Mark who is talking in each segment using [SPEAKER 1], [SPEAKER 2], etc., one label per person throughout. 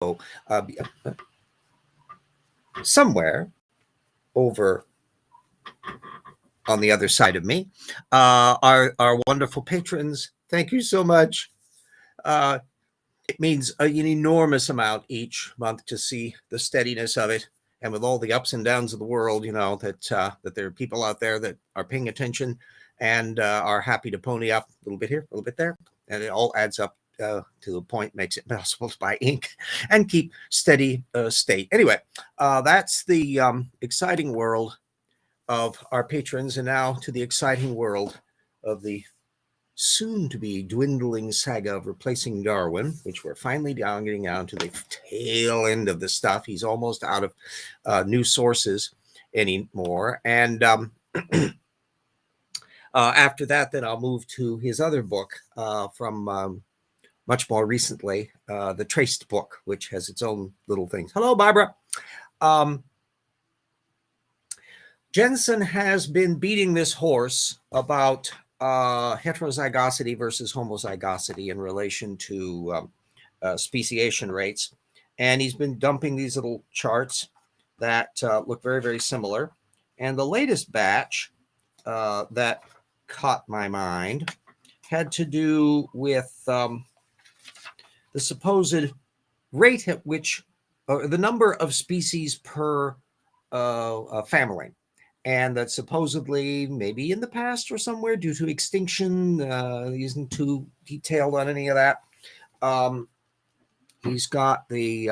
[SPEAKER 1] uh, somewhere over on the other side of me, our wonderful patrons. Thank you so much. It means an enormous amount each month to see the steadiness of it, and with all the ups and downs of the world, that there are people out there that are paying attention and are happy to pony up a little bit here, a little bit there, and it all adds up to the point, makes it possible to buy ink and keep steady state. Anyway, that's the exciting world of our patrons, and now to the exciting world of the soon-to-be dwindling saga of replacing Darwin, which we're finally getting down to the tail end of the stuff. He's almost out of new sources anymore. And after that, then I'll move to his other book from much more recently, the Traced book, which has its own little things. Hello, Barbara. Jeanson has been beating this horse about heterozygosity versus homozygosity in relation to speciation rates. And he's been dumping these little charts that look very, very similar. And the latest batch that caught my mind had to do with the supposed rate at which, the number of species per family. And that supposedly, maybe in the past or somewhere, due to extinction, he isn't too detailed on any of that. He's got the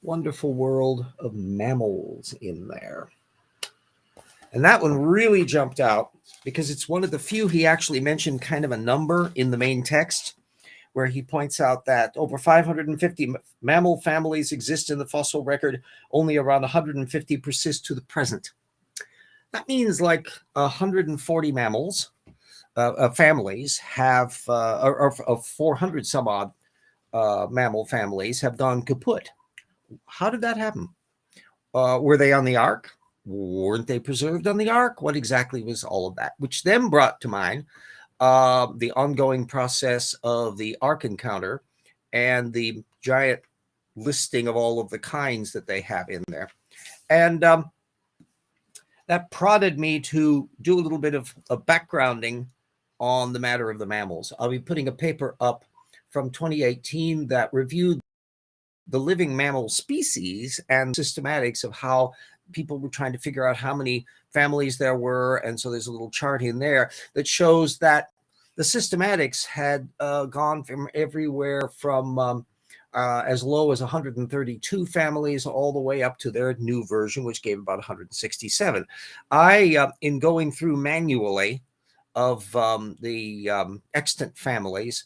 [SPEAKER 1] wonderful world of mammals in there. And that one really jumped out because it's one of the few he actually mentioned kind of a number in the main text, where he points out that over 550 mammal families exist in the fossil record, only around 150 persist to the present. That means like 140 mammals, families have, or 400 some odd mammal families have gone kaput. How did that happen? Were they on the Ark? Weren't they preserved on the Ark? What exactly was all of that? Which then brought to mind the ongoing process of the Ark encounter and the giant listing of all of the kinds that they have in there. And that prodded me to do a little bit of backgrounding on the matter of the mammals. I'll be putting a paper up from 2018 that reviewed the living mammal species and systematics of how people were trying to figure out how many families there were. And so there's a little chart in there that shows that the systematics had gone from everywhere from as low as 132 families all the way up to their new version, which gave about 167. In going through manually of the extant families,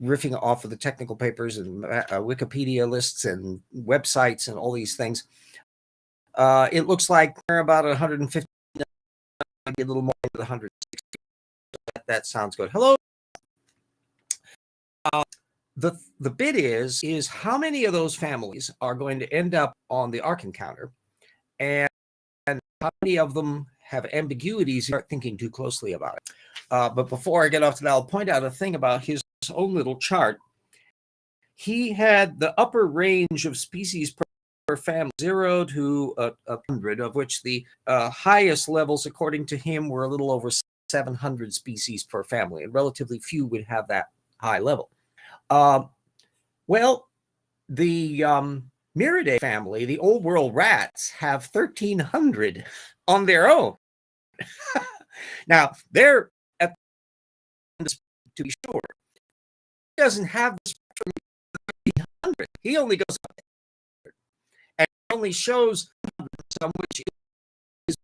[SPEAKER 1] riffing off of the technical papers and Wikipedia lists and websites and all these things, it looks like they're about 150, maybe a little more than 160. That sounds good. Hello. The bit is how many of those families are going to end up on the Ark encounter, and how many of them have ambiguities if you start thinking too closely about it. But before I get off to that, I'll point out a thing about his own little chart. He had the upper range of species per family, 0 to 100, of which the highest levels, according to him, were a little over 700 species per family, and relatively few would have that high level. Well, the Muridae family, the old world rats, have 1,300 on their own. Now, they're at the, to be sure, he doesn't have the spectrum of 1,300. He only goes up there, and only shows some, which is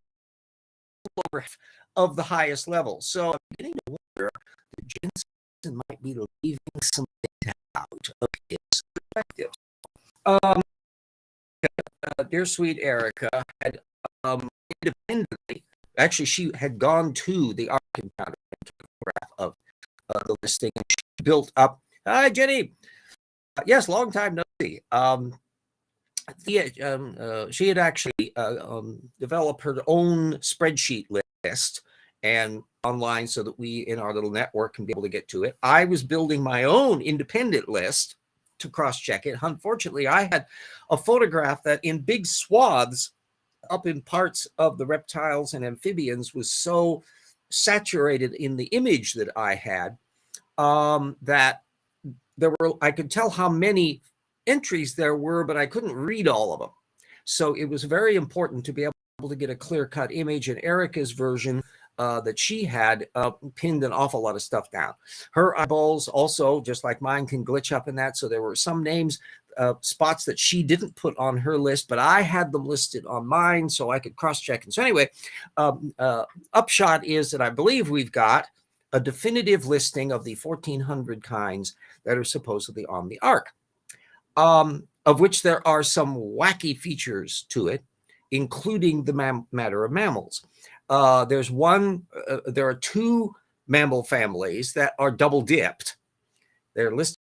[SPEAKER 1] over half of the highest level. So I'm beginning to wonder that Jeanson might be leaving some out of his perspective. Dear sweet Erica had independently, actually, she had gone to the Ark encounter and took a graph of the listing. And she built up. Hi, Jenny. Yes, long time no see. She had actually developed her own spreadsheet list and online so that we in our little network can be able to get to it. I was building my own independent list to cross-check it. Unfortunately, I had a photograph that in big swaths up in parts of the reptiles and amphibians was so saturated in the image that I had that I could tell how many entries there were, but I couldn't read all of them. So it was very important to be able to get a clear-cut image. And Erica's version that she had pinned an awful lot of stuff down. Her eyeballs also, just like mine, can glitch up in that. So there were some names, spots that she didn't put on her list, but I had them listed on mine so I could cross-check. And so anyway, upshot is that I believe we've got a definitive listing of the 1,400 kinds that are supposedly on the Ark, of which there are some wacky features to it, including the matter of mammals. There are two mammal families that are double dipped. They're listed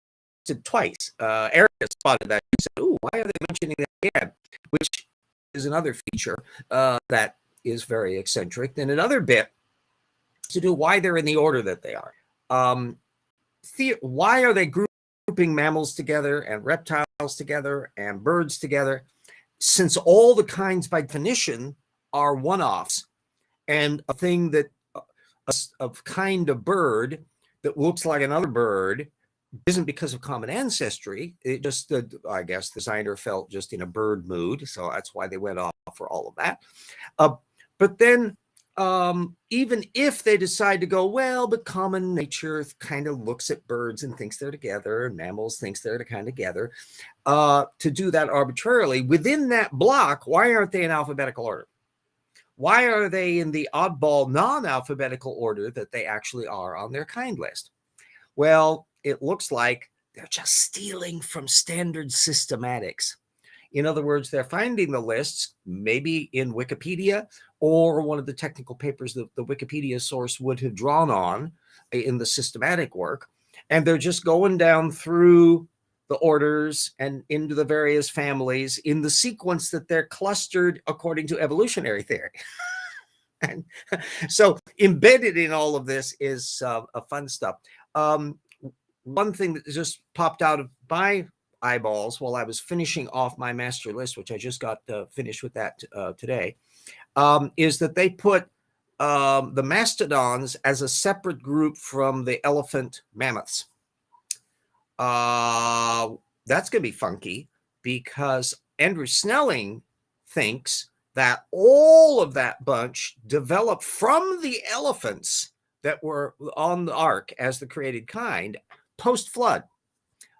[SPEAKER 1] twice. Erica spotted that. She said, "Oh, why are they mentioning that again?" Which is another feature that is very eccentric. Then another bit to do why they're in the order that they are. Why are they grouping mammals together and reptiles together and birds together? Since all the kinds by definition are one-offs, and a thing that a kind of bird that looks like another bird isn't because of common ancestry. It just, I guess, the designer felt just in a bird mood, so that's why they went off for all of that. But then, even if they decide to go, well, but common nature kind of looks at birds and thinks they're together, and mammals thinks they're kind of together, to do that arbitrarily, within that block, why aren't they in alphabetical order? Why are they in the oddball non-alphabetical order that they actually are on their kind list? Well, it looks like they're just stealing from standard systematics. In other words, they're finding the lists maybe in Wikipedia or one of the technical papers that the Wikipedia source would have drawn on in the systematic work. And they're just going down through the orders and into the various families in the sequence that they're clustered according to evolutionary theory. And so embedded in all of this is a fun stuff. One thing that just popped out of my eyeballs while I was finishing off my master list, which I just got finished with that today, is that they put the mastodons as a separate group from the elephant mammoths. That's going to be funky because Andrew Snelling thinks that all of that bunch developed from the elephants that were on the Ark as the created kind post-flood.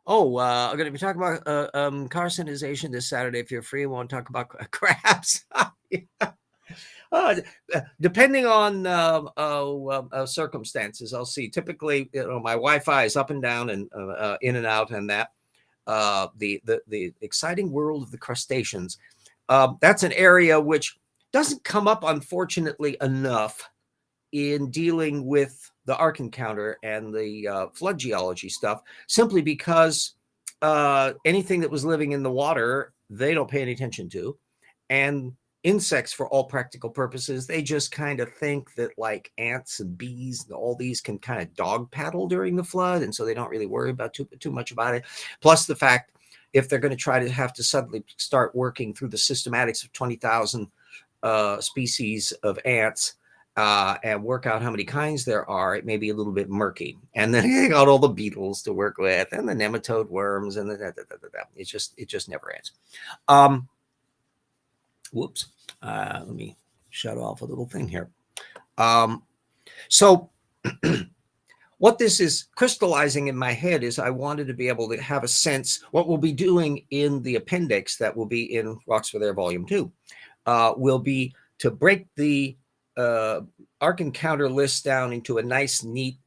[SPEAKER 1] Oh, I'm going to be talking about carcinization this Saturday. If you're free, I want to talk about crabs. Depending on circumstances, I'll see. Typically, my Wi-Fi is up and down and in and out, and that the exciting world of the crustaceans. That's an area which doesn't come up, unfortunately, enough in dealing with the Ark encounter and the flood geology stuff, simply because anything that was living in the water, they don't pay any attention to. And insects, for all practical purposes, they just kind of think that like ants and bees and all these can kind of dog paddle during the flood. And so they don't really worry about too much about it. Plus the fact, if they're going to try to have to suddenly start working through the systematics of 20,000 species of ants, and work out how many kinds there are, it may be a little bit murky. And then you got all the beetles to work with, and the nematode worms, and it just never ends. Whoops. Let me shut off a little thing here. So what this is crystallizing in my head is I wanted to be able to have a sense what we'll be doing in the appendix that will be in Rocks for Their Volume 2 will be to break the Ark encounter list down into a nice, neat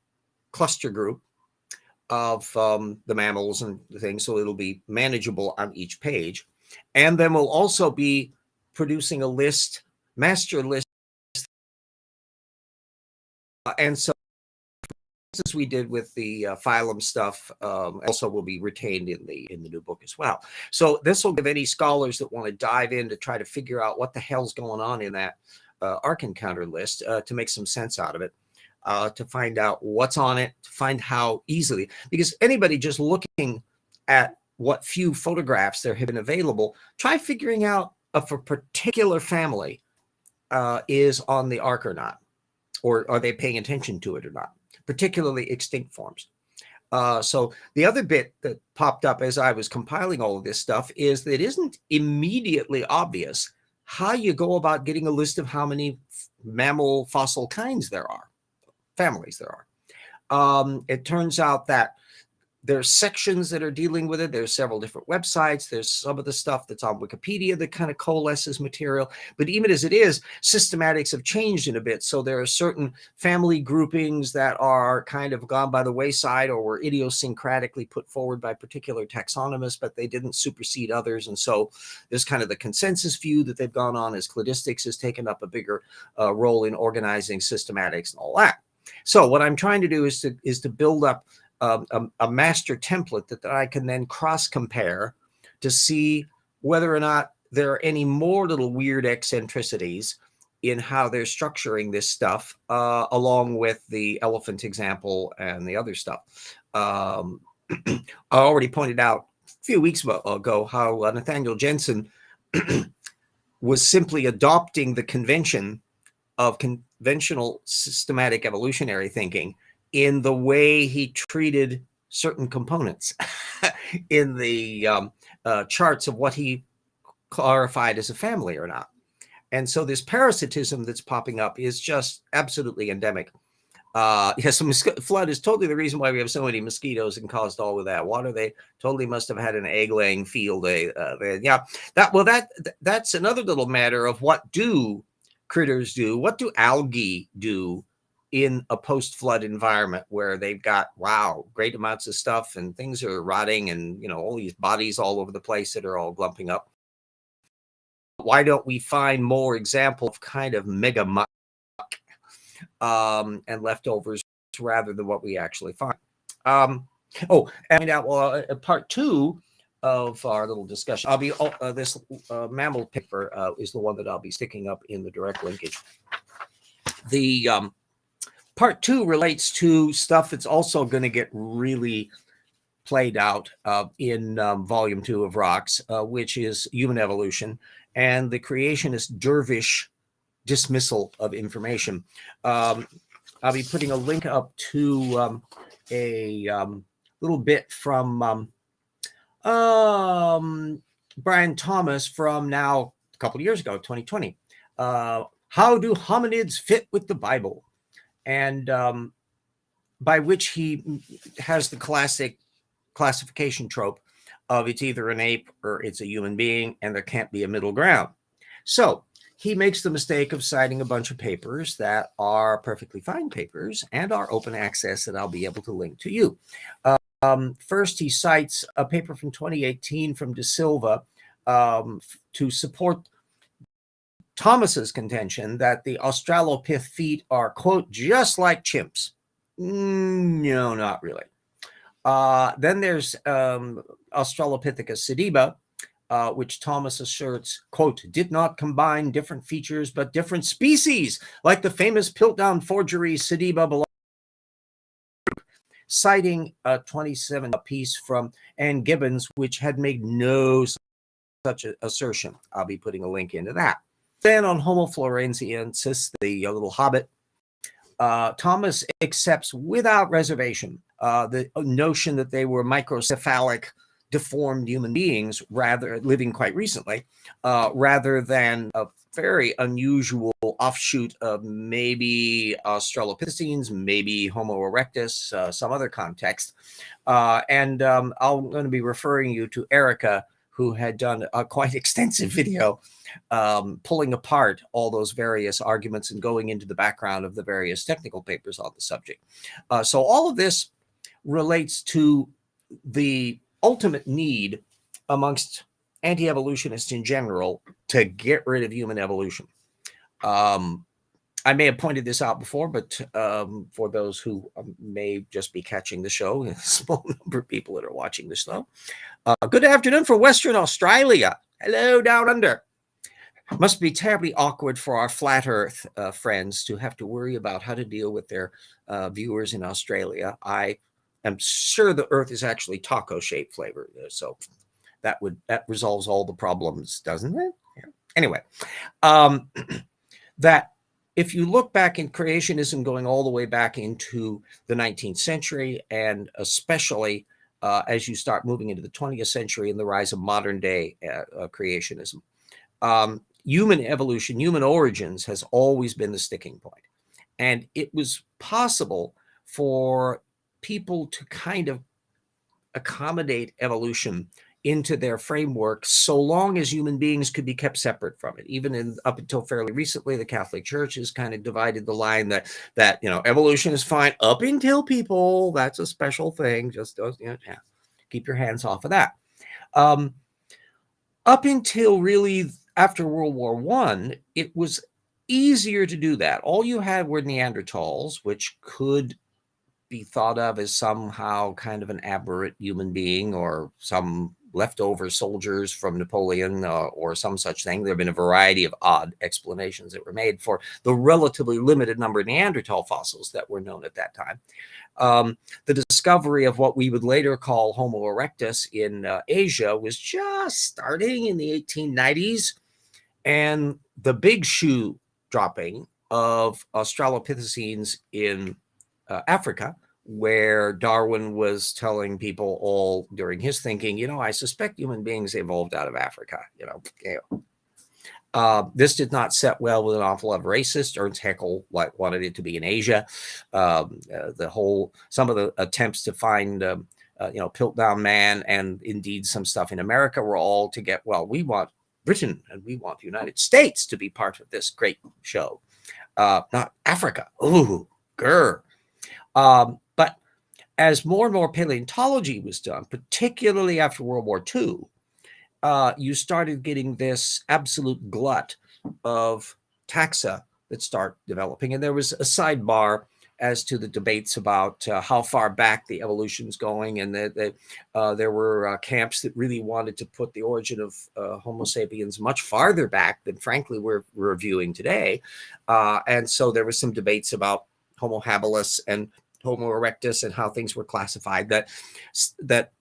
[SPEAKER 1] cluster group of the mammals and the things, so it'll be manageable on each page. And then we'll also be producing a list, master list. And so, as we did with the phylum stuff, also will be retained in the new book as well. So this will give any scholars that want to dive in to try to figure out what the hell's going on in that Ark Encounter list to make some sense out of it, to find out what's on it, to find how easily, because anybody just looking at what few photographs there have been available, try figuring out if a particular family is on the Ark or not, or are they paying attention to it or not, particularly extinct forms. So the other bit that popped up as I was compiling all of this stuff is that it isn't immediately obvious how you go about getting a list of how many mammal fossil kinds there are, families there are. It turns out that there's sections that are dealing with it. There's several different websites. There's some of the stuff that's on Wikipedia that kind of coalesces material. But even as it is, systematics have changed in a bit. So there are certain family groupings that are kind of gone by the wayside or were idiosyncratically put forward by particular taxonomists, but they didn't supersede others. And so there's kind of the consensus view that they've gone on as cladistics has taken up a bigger role in organizing systematics and all that. So what I'm trying to do is to build up a master template that I can then cross-compare to see whether or not there are any more little weird eccentricities in how they're structuring this stuff, along with the elephant example and the other stuff. I already pointed out a few weeks ago how Nathaniel Jeanson was simply adopting the convention of conventional systematic evolutionary thinking in the way he treated certain components in the charts of what he clarified as a family or not. And so this parasitism that's popping up is just absolutely endemic. Yes, flood is totally the reason why we have so many mosquitoes and caused all of that water. They totally must have had an egg-laying field. That's another little matter of what do critters do? What do algae do in a post-flood environment where they've got, wow, great amounts of stuff and things are rotting and, you know, all these bodies all over the place that are all glumping up? Why don't we find more examples of kind of mega muck and leftovers rather than what we actually find? Part two of our little discussion, I'll be this mammal paper is the one that I'll be sticking up in the direct linkage. The part two relates to stuff that's also going to get really played out in volume 2 of Rocks, which is human evolution and the creationist dervish dismissal of information. I'll be putting a link up to a little bit from Brian Thomas from now a couple of years ago, 2020. How do hominids fit with the Bible? And by which he has the classic classification trope of it's either an ape or it's a human being, and there can't be a middle ground. So he makes the mistake of citing a bunch of papers that are perfectly fine papers and are open access that I'll be able to link to you. First, he cites a paper from 2018 from De Silva to support Thomas's contention that the Australopith feet are, quote, just like chimps. No, not really. Then there's Australopithecus sediba, which Thomas asserts, quote, did not combine different features but different species, like the famous Piltdown forgery Sediba below, citing a 27 piece from Anne Gibbons, which had made no such assertion. I'll be putting a link into that. Then on Homo floresiensis, the little hobbit, Thomas accepts without reservation the notion that they were microcephalic, deformed human beings, rather living quite recently, rather than a very unusual offshoot of maybe Australopithecines, maybe Homo erectus, some other context. I'm going to be referring you to Erica, who had done a quite extensive video pulling apart all those various arguments and going into the background of the various technical papers on the subject. So all of this relates to the ultimate need amongst anti-evolutionists in general to get rid of human evolution. I may have pointed this out before, but for those who may just be catching the show, a small number of people that are watching this show, good afternoon for Western Australia. Hello, down under. Must be terribly awkward for our flat Earth friends to have to worry about how to deal with their viewers in Australia. I am sure the Earth is actually taco-shaped flavor, so that resolves all the problems, doesn't it? Yeah. Anyway, that if you look back in creationism, going all the way back into the 19th century, and especially as you start moving into the 20th century and the rise of modern day creationism. Human evolution, human origins has always been the sticking point. And it was possible for people to kind of accommodate evolution into their framework so long as human beings could be kept separate from it. Even up until fairly recently, the Catholic Church has kind of divided the line that evolution is fine up until people, that's a special thing. Just keep your hands off of that. Up until really after World War I, it was easier to do that. All you had were Neanderthals, which could be thought of as somehow kind of an aberrant human being or some leftover soldiers from Napoleon or some such thing. There have been a variety of odd explanations that were made for the relatively limited number of Neanderthal fossils that were known at that time. The discovery of what we would later call Homo erectus in Asia was just starting in the 1890s. And the big shoe dropping of Australopithecines in Africa, where Darwin was telling people all during his thinking, I suspect human beings evolved out of Africa. This did not set well with an awful lot of racists. Ernst Haeckel wanted it to be in Asia. Some of the attempts to find Piltdown Man and indeed some stuff in America were all to get, we want Britain and we want the United States to be part of this great show, not Africa. Ooh, grr. But as more and more paleontology was done, particularly after World War II, you started getting this absolute glut of taxa that start developing. And there was a sidebar as to the debates about how far back the evolution's going, and there were camps that really wanted to put the origin of Homo sapiens much farther back than, frankly, we're reviewing today. And so there was some debates about Homo habilis and Homo erectus and how things were classified that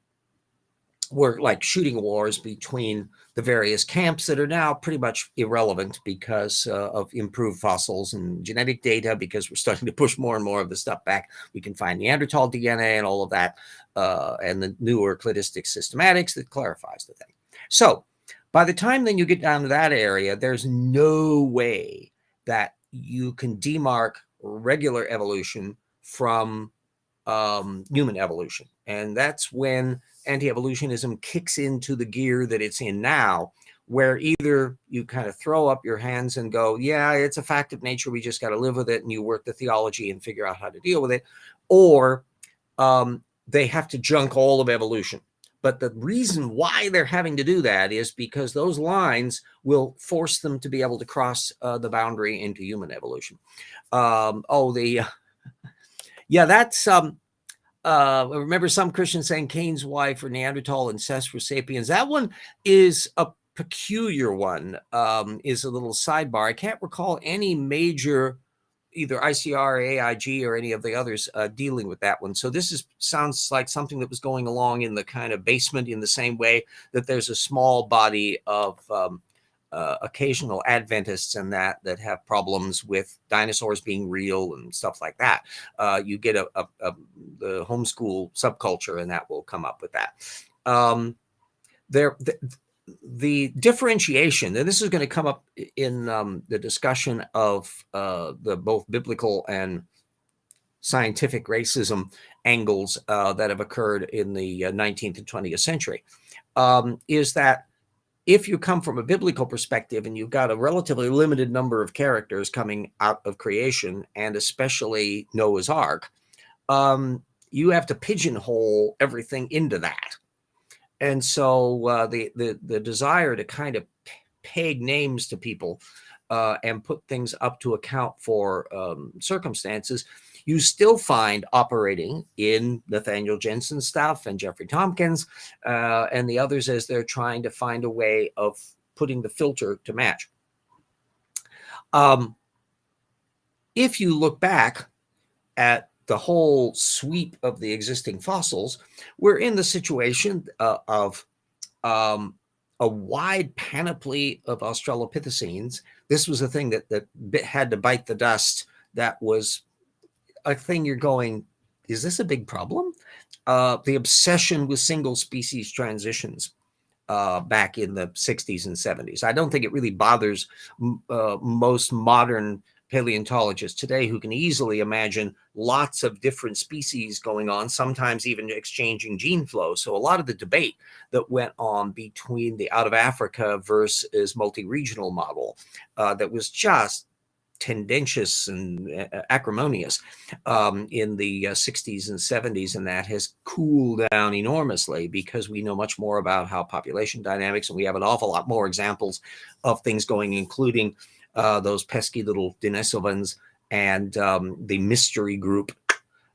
[SPEAKER 1] were like shooting wars between the various camps that are now pretty much irrelevant because of improved fossils and genetic data, because we're starting to push more and more of the stuff back. We can find Neanderthal DNA and all of that, and the newer cladistic systematics that clarifies the thing. So by the time then you get down to that area, there's no way that you can demark regular evolution from human evolution. And that's when anti-evolutionism kicks into the gear that it's in now, where either you kind of throw up your hands and go, yeah, it's a fact of nature, we just got to live with it, and you work the theology and figure out how to deal with it, or they have to junk all of evolution. But the reason why they're having to do that is because those lines will force them to be able to cross the boundary into human evolution. That's I remember some Christians saying Cain's wife or Neanderthal incest for sapiens. That one is a peculiar one, is a little sidebar. I can't recall any major, either ICR, AIG, or any of the others dealing with that one. So this sounds like something that was going along in the kind of basement, in the same way that there's a small body of occasional Adventists and that have problems with dinosaurs being real and stuff like that. You get the homeschool subculture, and that will come up with that. The differentiation, and this is going to come up in the discussion of the both biblical and scientific racism angles that have occurred in the 19th and 20th century, is that if you come from a biblical perspective and you've got a relatively limited number of characters coming out of creation, and especially Noah's Ark, you have to pigeonhole everything into that. And so the desire to kind of peg names to people and put things up to account for circumstances, you still find operating in Nathaniel Jensen's stuff and Jeffrey Tompkins and the others, as they're trying to find a way of putting the filter to match. If you look back at the whole sweep of the existing fossils, we're in the situation of a wide panoply of Australopithecines. This was a thing that had to bite the dust. That was a thing you're going, is this a big problem? The obsession with single species transitions back in the 60s and 70s. I don't think it really bothers most modern paleontologists today, who can easily imagine lots of different species going on, sometimes even exchanging gene flow. So a lot of the debate that went on between the out of Africa versus multi-regional model that was just tendentious and acrimonious in the 60s and 70s, and that has cooled down enormously because we know much more about how population dynamics, and we have an awful lot more examples of things going, including those pesky little Denisovans and the mystery group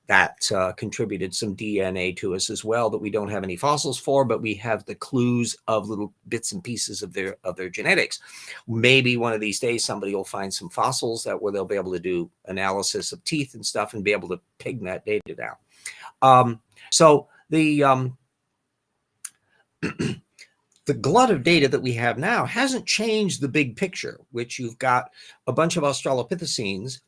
[SPEAKER 1] that contributed some DNA to us as well, that we don't have any fossils for, but we have the clues of little bits and pieces of their genetics. Maybe one of these days somebody will find some fossils that where they'll be able to do analysis of teeth and stuff and be able to ping that data down. So the the glut of data that we have now hasn't changed the big picture, which you've got a bunch of Australopithecines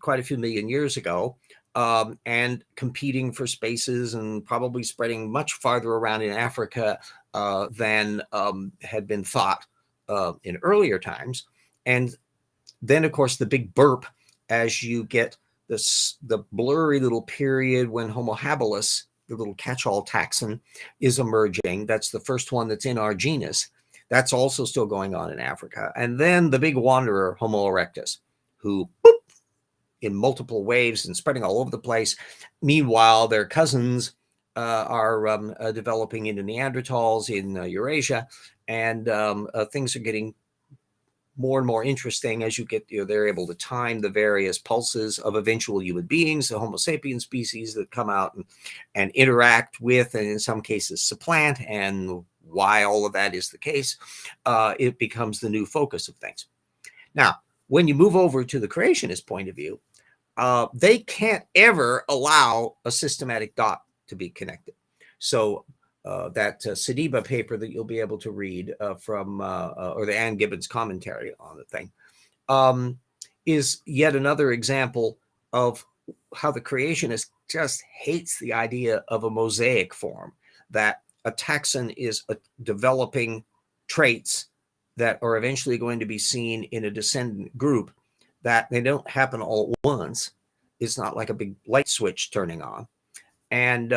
[SPEAKER 1] quite a few million years ago, and competing for spaces and probably spreading much farther around in Africa than had been thought in earlier times. And then, of course, the big burp as you get the blurry little period when Homo habilis, the little catch-all taxon, is emerging. That's the first one that's in our genus. That's also still going on in Africa. And then the big wanderer, Homo erectus, who boop, in multiple waves and spreading all over the place. Meanwhile, their cousins are developing into Neanderthals in Eurasia, and things are getting more and more interesting as you get, they're able to time the various pulses of eventual human beings, the Homo sapiens species that come out and interact with, and in some cases supplant. And why all of that is the case, it becomes the new focus of things. Now, when you move over to the creationist point of view, they can't ever allow a systematic dot to be connected. So that Sadiba paper that you'll be able to read from, or the Ann Gibbons commentary on the thing, is yet another example of how the creationist just hates the idea of a mosaic form, that a taxon is developing traits that are eventually going to be seen in a descendant group, that they don't happen all at once. It's not like a big light switch turning on. And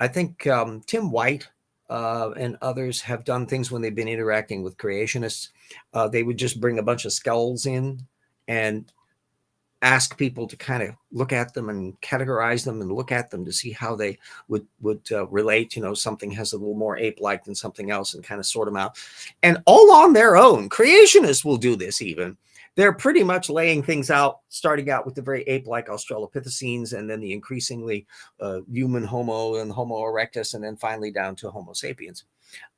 [SPEAKER 1] I think Tim White and others have done things when they've been interacting with creationists. They would just bring a bunch of skulls in and ask people to kind of look at them and categorize them and look at them to see how they would relate. Something has a little more ape-like than something else, and kind of sort them out. And all on their own. Creationists will do this even. They're pretty much laying things out, starting out with the very ape-like Australopithecines, and then the increasingly human Homo and Homo erectus, and then finally down to Homo sapiens.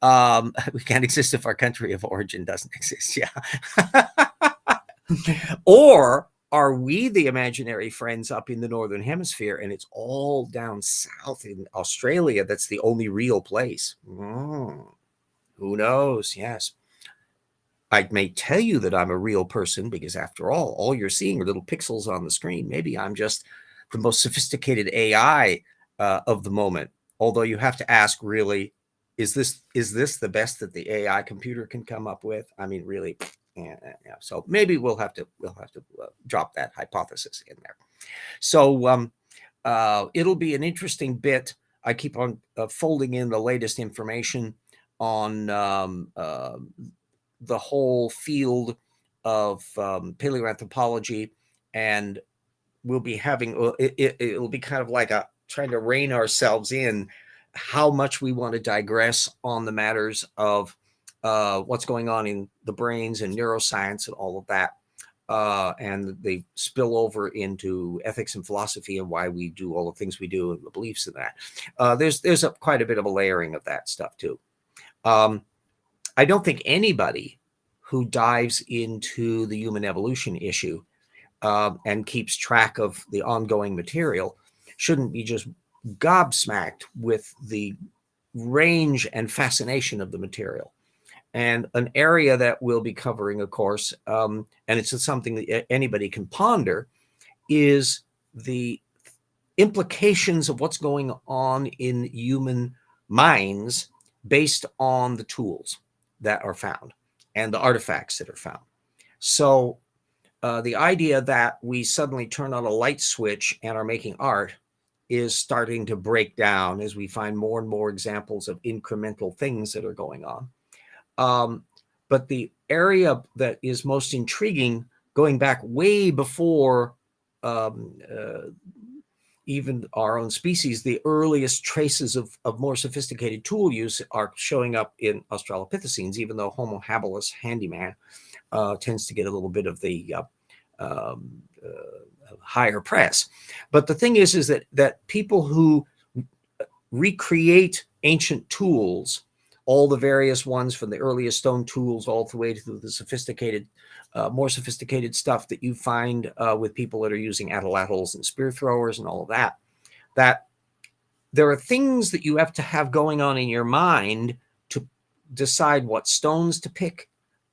[SPEAKER 1] We can't exist if our country of origin doesn't exist. Yeah. Or are we the imaginary friends up in the Northern Hemisphere, and it's all down south in Australia that's the only real place? Who knows? Yes. I may tell you that I'm a real person because, after all you're seeing are little pixels on the screen. Maybe I'm just the most sophisticated AI of the moment. Although you have to ask, really, is this the best that the AI computer can come up with? I mean, really. Yeah. So maybe we'll have to drop that hypothesis in there. So it'll be an interesting bit. I keep on folding in the latest information on the whole field of paleoanthropology, and we'll be having it'll be kind of like trying to rein ourselves in how much we want to digress on the matters of what's going on in the brains and neuroscience and all of that, and they spill over into ethics and philosophy and why we do all the things we do and the beliefs in that. There's quite a bit of a layering of that stuff too. I don't think anybody who dives into the human evolution issue and keeps track of the ongoing material shouldn't be just gobsmacked with the range and fascination of the material. And an area that we'll be covering, of course, and it's something that anybody can ponder, is the implications of what's going on in human minds based on the tools that are found and the artifacts that are found. So the idea that we suddenly turn on a light switch and are making art is starting to break down as we find more and more examples of incremental things that are going on. But the area that is most intriguing, going back way before even our own species, the earliest traces of more sophisticated tool use are showing up in Australopithecines, even though Homo habilis, handyman, tends to get a little bit of the higher press. But the thing is that people who recreate ancient tools, all the various ones from the earliest stone tools all the way to the sophisticated, more sophisticated stuff that you find with people that are using atlatls and spear throwers and all of that, that there are things that you have to have going on in your mind to decide what stones to pick,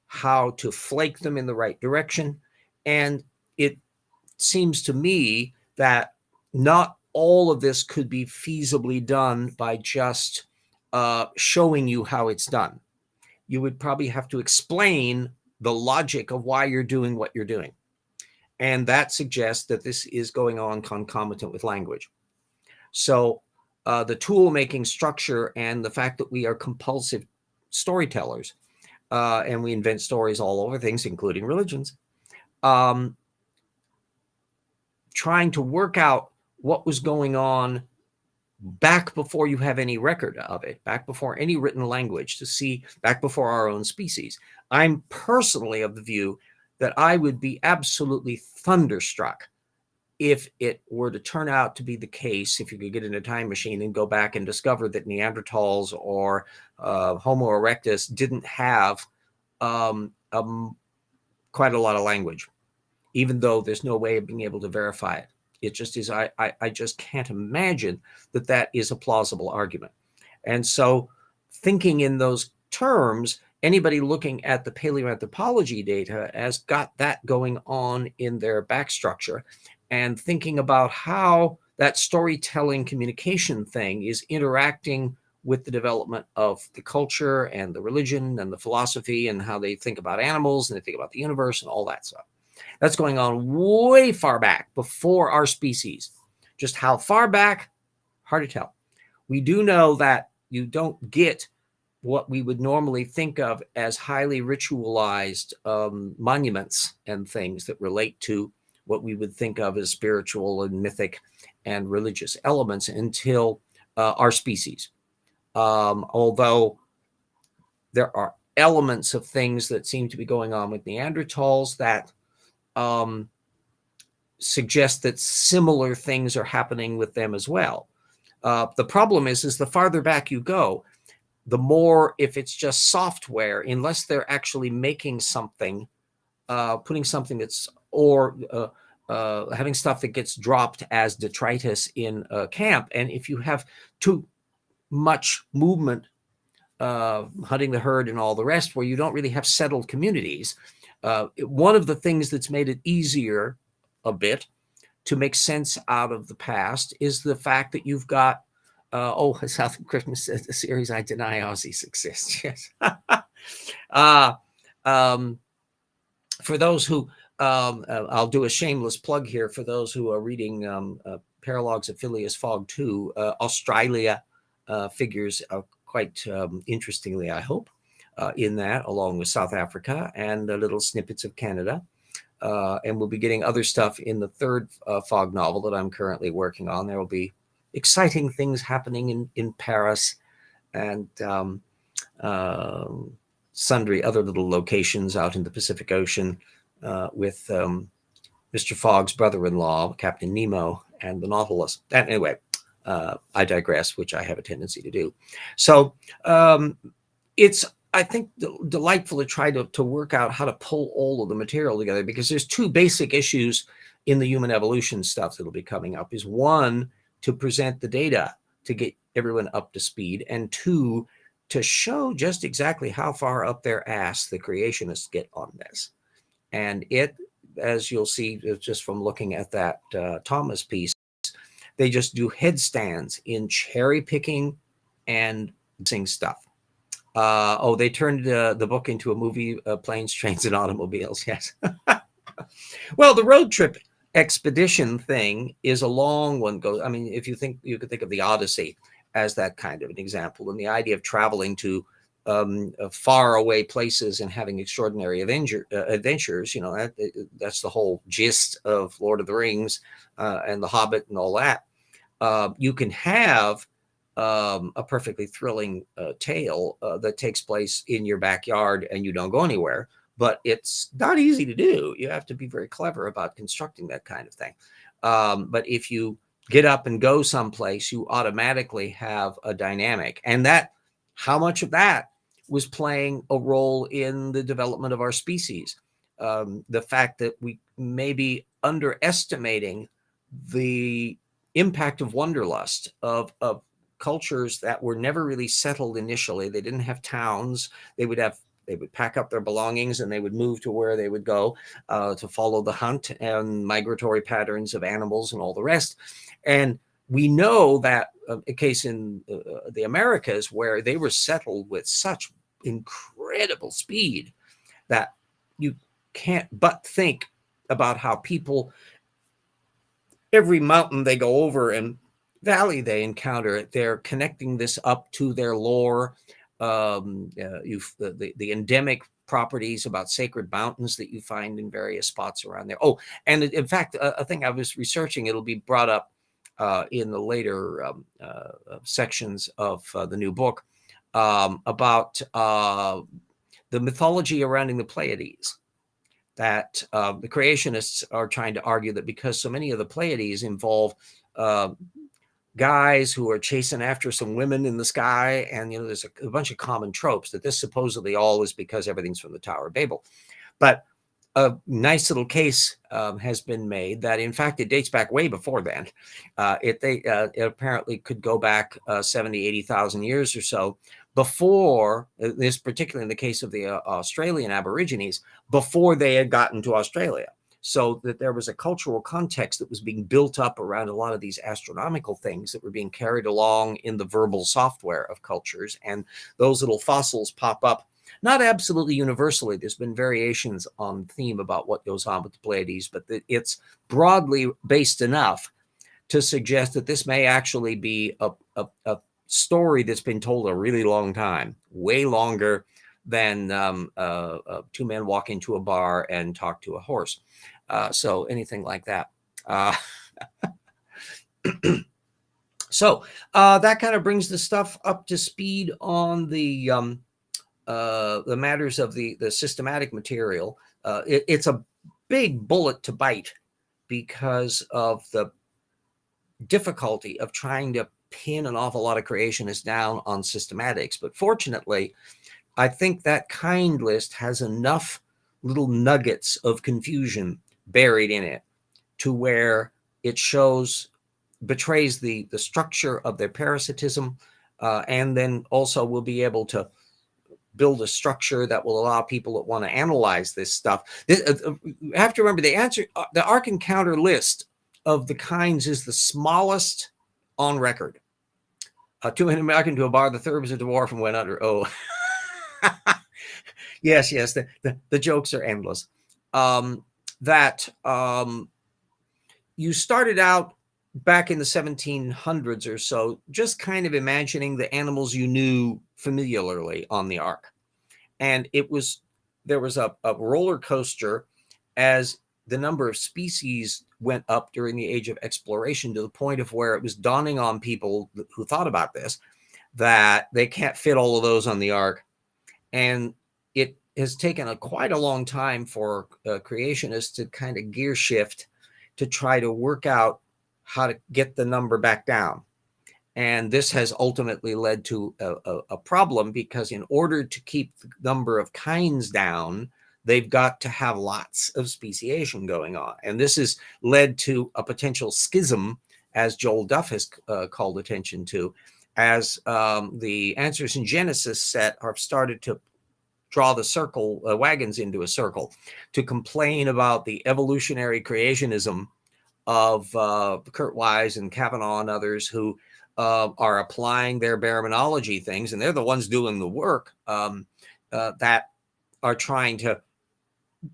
[SPEAKER 1] how to flake them in the right direction. And it seems to me that not all of this could be feasibly done by just showing you how it's done. You would probably have to explain the logic of why you're doing what you're doing. And that suggests that this is going on concomitant with language. So the tool making structure and the fact that we are compulsive storytellers and we invent stories all over things, including religions, trying to work out what was going on back before you have any record of it, back before any written language, to see back before our own species. I'm personally of the view that I would be absolutely thunderstruck if it were to turn out to be the case, if you could get in a time machine and go back and discover that Neanderthals or Homo erectus didn't have quite a lot of language, even though there's no way of being able to verify it. It just is, I just can't imagine that that is a plausible argument. And so thinking in those terms, anybody looking at the paleoanthropology data has got that going on in their back structure, and thinking about how that storytelling communication thing is interacting with the development of the culture and the religion and the philosophy and how they think about animals and they think about the universe and all that stuff. That's going on way far back before our species. Just how far back, hard to tell. We do know that you don't get what we would normally think of as highly ritualized monuments and things that relate to what we would think of as spiritual and mythic and religious elements until our species. Although there are elements of things that seem to be going on with Neanderthals that suggest that similar things are happening with them as well. The problem is the farther back you go, the more, if it's just software, unless they're actually making something, putting something that's, or having stuff that gets dropped as detritus in a camp. And if you have too much movement, hunting the herd and all the rest, where you don't really have settled communities, one of the things that's made it easier a bit to make sense out of the past is the fact that you've got, South Christmas series, I deny Aussies exist. Yes. For those who, I'll do a shameless plug here for those who are reading Paralogs of Phileas Fogg 2, Australia figures quite interestingly, I hope, in that, along with South Africa and little snippets of Canada. And we'll be getting other stuff in the third Fogg novel that I'm currently working on. There will be exciting things happening in Paris and sundry other little locations out in the Pacific Ocean with Mr. Fogg's brother-in-law, Captain Nemo, and the Nautilus. And anyway, I digress, which I have a tendency to do. So it's I think, delightful to try to work out how to pull all of the material together, because there's two basic issues in the human evolution stuff that'll be coming up. Is one, to present the data to get everyone up to speed, and two, to show just exactly how far up their ass the creationists get on this. And it, as you'll see just from looking at that Thomas piece, they just do headstands in cherry picking and sing stuff. They turned the book into a movie, Planes, Trains, and Automobiles. Yes. Well, the road trip expedition thing is a long one. I mean, if you think, you could think of the Odyssey as that kind of an example, and the idea of traveling to far away places and having extraordinary adventures. You know, that's the whole gist of Lord of the Rings and The Hobbit and all that. You can have a perfectly thrilling tale that takes place in your backyard and you don't go anywhere, but it's not easy to do. You have to be very clever about constructing that kind of thing. But if you get up and go someplace, you automatically have a dynamic, and that, how much of that was playing a role in the development of our species. The fact that we may be underestimating the impact of wanderlust, of cultures that were never really settled initially. They didn't have towns. They would pack up their belongings and they would move to where they would go to follow the hunt and migratory patterns of animals and all the rest. And we know that a case in the Americas, where they were settled with such incredible speed that you can't but think about how people, every mountain they go over and valley they encounter, they're connecting this up to their lore. The endemic properties about sacred mountains that you find in various spots around there. Oh, and in fact, a thing I was researching, it'll be brought up in the later sections of the new book, about the mythology surrounding the Pleiades. That the creationists are trying to argue that because so many of the Pleiades involve guys who are chasing after some women in the sky, and there's a bunch of common tropes, that this supposedly all is because everything's from the Tower of Babel. But a nice little case has been made that, in fact, it dates back way before then. It apparently could go back 70, 80,000 years or so before this, particularly in the case of the Australian Aborigines, before they had gotten to Australia. So that there was a cultural context that was being built up around a lot of these astronomical things that were being carried along in the verbal software of cultures. And those little fossils pop up, not absolutely universally. There's been variations on theme about what goes on with the Pleiades, but it's broadly based enough to suggest that this may actually be a story that's been told a really long time, way longer than two men walk into a bar and talk to a horse. So anything like that. So that kind of brings the stuff up to speed on the matters of the systematic material. It's a big bullet to bite because of the difficulty of trying to pin an awful lot of creationists down on systematics. But fortunately, I think that kind list has enough little nuggets of confusion buried in it to where it betrays the structure of their parasitism, and then also will be able to build a structure that will allow people that want to analyze this stuff. You have to remember, the Ark Encounter list of the kinds is the smallest on record. Two men American to a bar, the third was a dwarf and went under. Oh, yes, the jokes are endless. You started out back in the 1700s or so, just kind of imagining the animals you knew familiarly on the Ark. And there was a roller coaster as the number of species went up during the age of exploration, to the point of where it was dawning on people who thought about this that they can't fit all of those on the Ark. And it has taken quite a long time for creationists to kind of gear shift to try to work out how to get the number back down. And this has ultimately led to a problem, because in order to keep the number of kinds down, they've got to have lots of speciation going on. And this has led to a potential schism, as Joel Duff has called attention to, as the Answers in Genesis set have started to draw the circle wagons into a circle to complain about the evolutionary creationism of Kurt Wise and Kavanaugh and others, who are applying their baraminology things, and they're the ones doing the work, that are trying to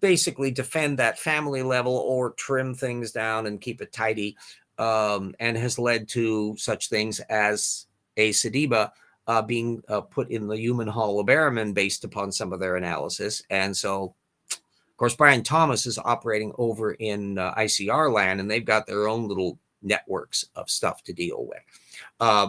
[SPEAKER 1] basically defend that family level or trim things down and keep it tidy, and has led to such things as a Sediba being put in the human Hall of Barrowman based upon some of their analysis. And so, of course, Brian Thomas is operating over in ICR land, and they've got their own little networks of stuff to deal with.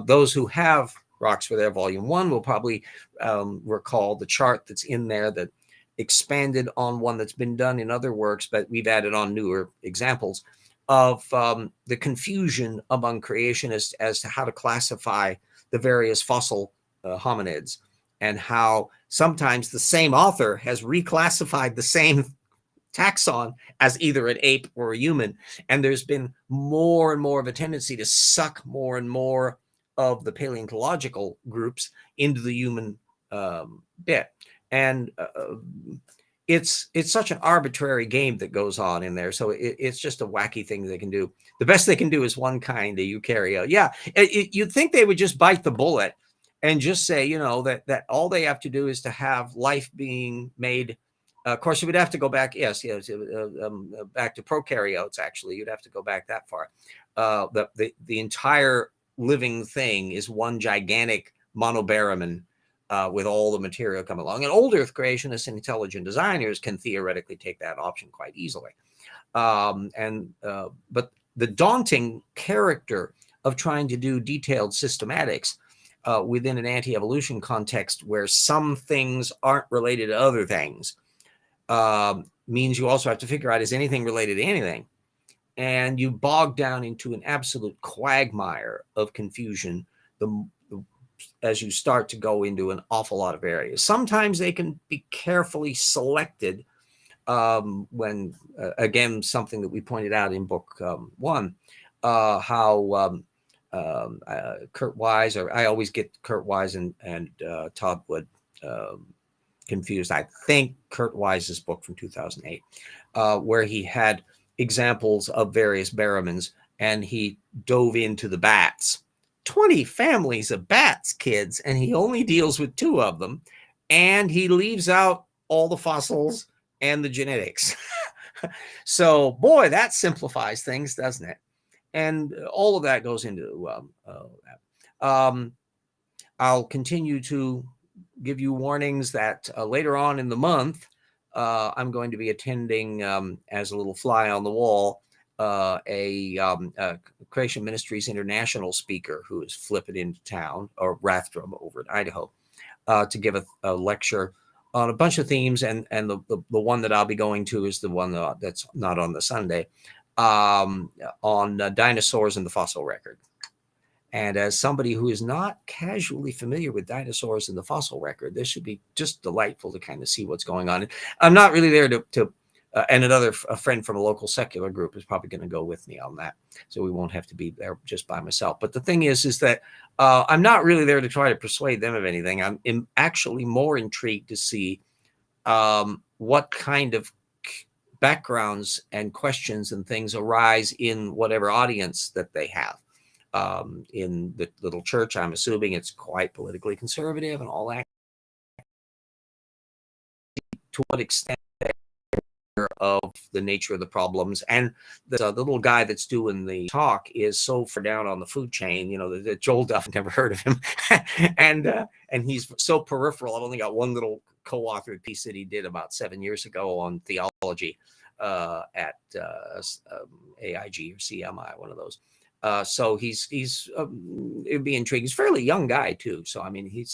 [SPEAKER 1] Those who have Rocks for Their Volume 1 will probably recall the chart that's in there that expanded on one that's been done in other works, but we've added on newer examples of the confusion among creationists as to how to classify the various fossil hominids, and how sometimes the same author has reclassified the same taxon as either an ape or a human. And there's been more and more of a tendency to suck more and more of the paleontological groups into the human bit. And it's such an arbitrary game that goes on in there. So it's just a wacky thing they can do. The best they can do is one kind, a eukaryote. Yeah, you'd think they would just bite the bullet and just say, you know, that all they have to do is to have life being made. Of course, you would have to go back, back to prokaryotes, actually. You'd have to go back that far. The entire living thing is one gigantic monobaramin with all the material come along. And old Earth creationists and intelligent designers can theoretically take that option quite easily. But the daunting character of trying to do detailed systematics within an anti-evolution context where some things aren't related to other things means you also have to figure out, is anything related to anything? And you bog down into an absolute quagmire of confusion as you start to go into an awful lot of areas. Sometimes they can be carefully selected when, again, something that we pointed out in book 1, how Kurt Wise, or I always get Kurt Wise and Todd Wood confused. I think Kurt Wise's book from 2008, where he had examples of various barrowmans, and he dove into the bats. 20 families of bats, kids, and he only deals with 2 of them, and he leaves out all the fossils and the genetics. So, boy, that simplifies things, doesn't it? And all of that goes into that. I'll continue to give you warnings that later on in the month, I'm going to be attending as a little fly on the wall a Creation Ministries International speaker who is flipping into town, or Rathdrum over in Idaho, to give a lecture on a bunch of themes. And the one that I'll be going to is the one that's not on the Sunday, on dinosaurs and the fossil record. And as somebody who is not casually familiar with dinosaurs and the fossil record, this should be just delightful to kind of see what's going on. I'm not really there to and a friend from a local secular group is probably going to go with me on that. So we won't have to be there just by myself. But the thing is that I'm not really there to try to persuade them of anything. I'm actually more intrigued to see what kind of backgrounds and questions and things arise in whatever audience that they have. In the little church, I'm assuming it's quite politically conservative and all that. To what extent of the nature of the problems, and the little guy that's doing the talk is so far down on the food chain, you know, that Joel Duff, never heard of him, and he's so peripheral. I've only got one little co-authored piece that he did about 7 years ago on theology at AIG or CMI, one of those. So he's it'd be intriguing. He's a fairly young guy too. So, I mean, he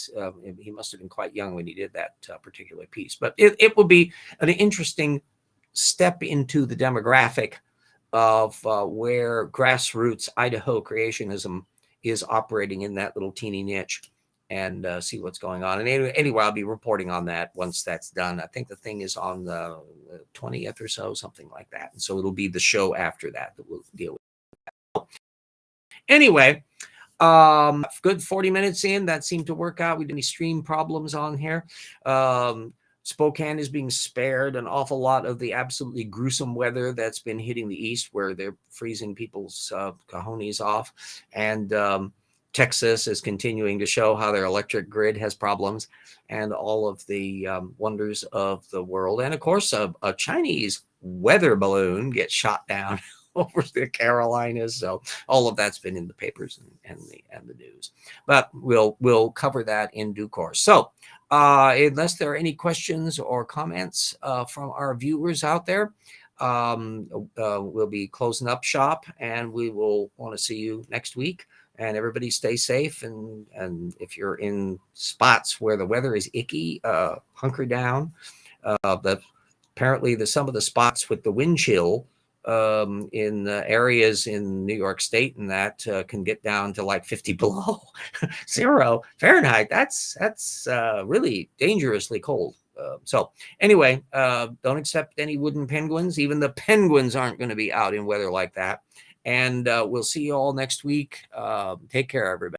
[SPEAKER 1] must have been quite young when he did that particular piece, but it would be an interesting step into the demographic of where grassroots Idaho creationism is operating in that little teeny niche, and see what's going on. And anyway, I'll be reporting on that once that's done. I think the thing is on the 20th or so, something like that. And so it'll be the show after that we'll deal with that. Anyway, good 40 minutes in. That seemed to work out. We didn't have any stream problems on here. Spokane is being spared an awful lot of the absolutely gruesome weather that's been hitting the east, where they're freezing people's cojones off. And Texas is continuing to show how their electric grid has problems, and all of the wonders of the world. And of course, a Chinese weather balloon gets shot down over the Carolinas. So all of that's been in the papers and the news. But we'll cover that in due course. So unless there are any questions or comments from our viewers out there, we'll be closing up shop, and we will want to see you next week. And everybody stay safe. And if you're in spots where the weather is icky, hunker down. Apparently some of the spots with the wind chill in areas in New York State and that can get down to like 50 below zero Fahrenheit. That's really dangerously cold. So anyway, don't accept any wooden penguins. Even the penguins aren't going to be out in weather like that. And we'll see you all next week. Take care, everybody.